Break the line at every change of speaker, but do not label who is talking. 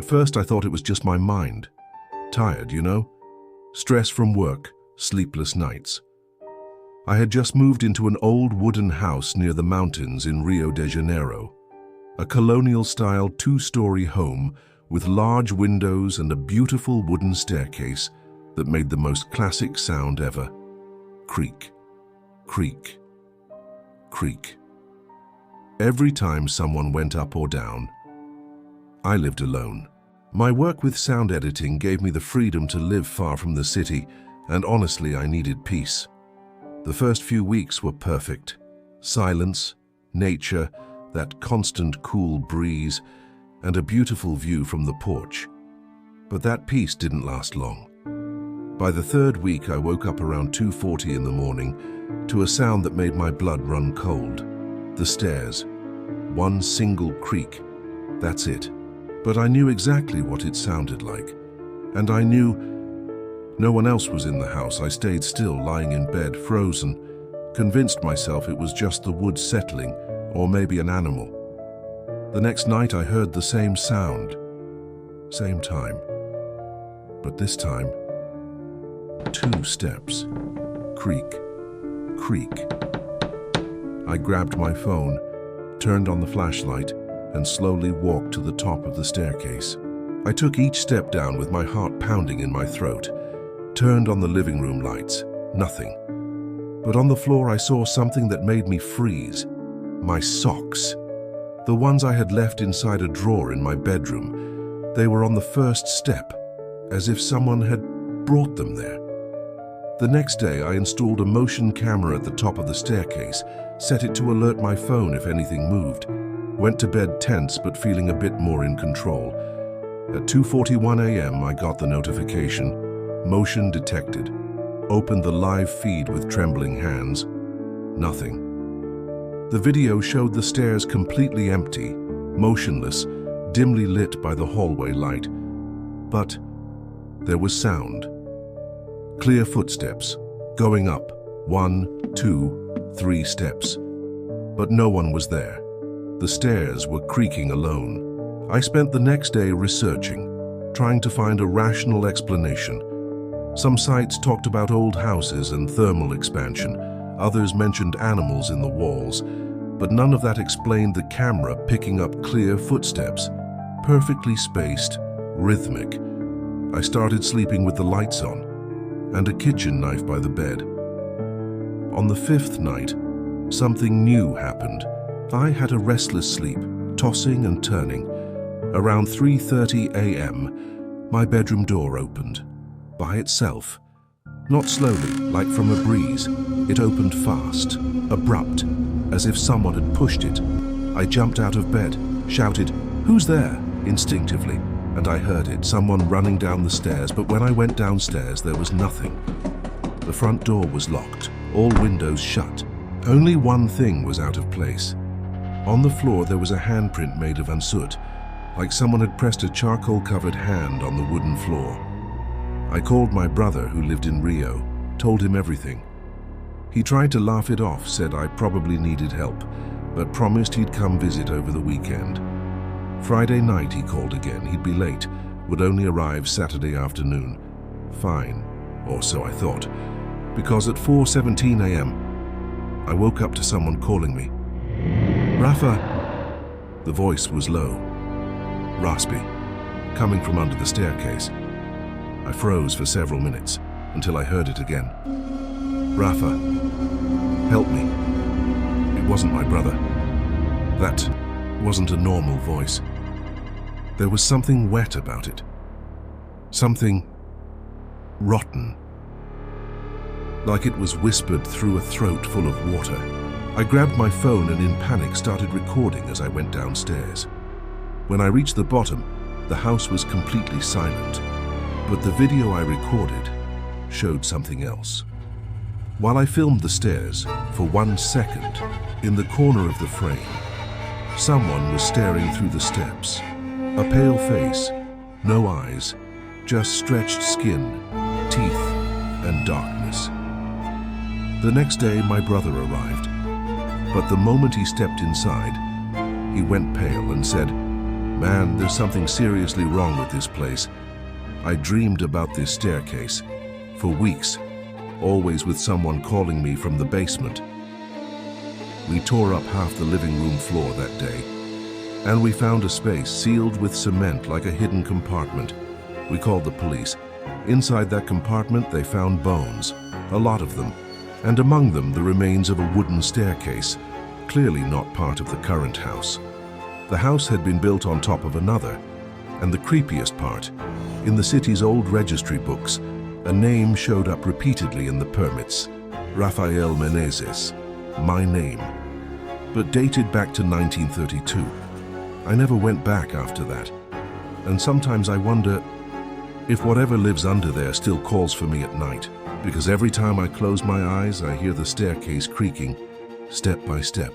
At first I thought it was just my mind. Tired, you know? Stress from work, sleepless nights. I had just moved into an old wooden house near the mountains in Rio de Janeiro. A colonial-style two-story home with large windows and a beautiful wooden staircase that made the most classic sound ever. Creak, creak, creak. Every time someone went up or down. I lived alone. My work with sound editing gave me the freedom to live far from the city, and honestly, I needed peace. The first few weeks were perfect. Silence, nature, that constant cool breeze, and a beautiful view from the porch. But that peace didn't last long. By the third week, I woke up around 2:40 in the morning to a sound that made my blood run cold. The stairs. One single creak. That's it. But I knew exactly what it sounded like. And I knew no one else was in the house. I stayed still, lying in bed, frozen, convinced myself it was just the wood settling, or maybe an animal. The next night I heard the same sound. Same time. But this time, 2 steps. Creak, creak. I grabbed my phone, turned on the flashlight, and slowly walked to the top of the staircase. I took each step down with my heart pounding in my throat, turned on the living room lights. Nothing. But on the floor I saw something that made me freeze. My socks. The ones I had left inside a drawer in my bedroom. They were on the first step, as if someone had brought them there. The next day I installed a motion camera at the top of the staircase, set it to alert my phone if anything moved. Went to bed tense but feeling a bit more in control. At 2:41 a.m. I got the notification. Motion detected. Opened the live feed with trembling hands. Nothing. The video showed the stairs completely empty, motionless, dimly lit by the hallway light. But there was sound. Clear footsteps, going up, 1, 2, 3 steps. But no one was there. The stairs were creaking alone. I spent the next day researching, trying to find a rational explanation. Some sites talked about old houses and thermal expansion. Others mentioned animals in the walls. But none of that explained the camera picking up clear footsteps, perfectly spaced, rhythmic. I started sleeping with the lights on, and a kitchen knife by the bed. On the 5th night, something new happened. I had a restless sleep, tossing and turning. Around 3:30 a.m., my bedroom door opened, by itself. Not slowly, like from a breeze. It opened fast, abrupt, as if someone had pushed it. I jumped out of bed, shouted, "Who's there?" instinctively, and I heard it, someone running down the stairs, but when I went downstairs, there was nothing. The front door was locked, all windows shut. Only one thing was out of place. On the floor, there was a handprint made of unsoot, like someone had pressed a charcoal-covered hand on the wooden floor. I called my brother, who lived in Rio, told him everything. He tried to laugh it off, said I probably needed help, but promised he'd come visit over the weekend. Friday night he called again. He'd be late, would only arrive Saturday afternoon. Fine, or so I thought, because at 4:17 a.m. I woke up to someone calling me. "Rafa!" The voice was low, raspy, coming from under the staircase. I froze for several minutes until I heard it again. "Rafa, help me." It wasn't my brother. That wasn't a normal voice. There was something wet about it. Something rotten. Like it was whispered through a throat full of water. I grabbed my phone and in panic started recording as I went downstairs. When I reached the bottom, the house was completely silent, but the video I recorded showed something else. While I filmed the stairs, for 1 second, in the corner of the frame, someone was staring through the steps. A pale face, no eyes, just stretched skin, teeth, and darkness. The next day, my brother arrived, but the moment he stepped inside, he went pale and said, Man, there's something seriously wrong with this place. I dreamed about this staircase for weeks, always with someone calling me from the basement. We tore up half the living room floor that day, and we found a space sealed with cement like a hidden compartment. We called the police. Inside that compartment, they found bones, a lot of them, and among them the remains of a wooden staircase, clearly not part of the current house. The house had been built on top of another, and the creepiest part, in the city's old registry books, a name showed up repeatedly in the permits: Rafael Menezes, my name, but dated back to 1932. I never went back after that, and sometimes I wonder if whatever lives under there still calls for me at night, because every time I close my eyes, I hear the staircase creaking, step by step.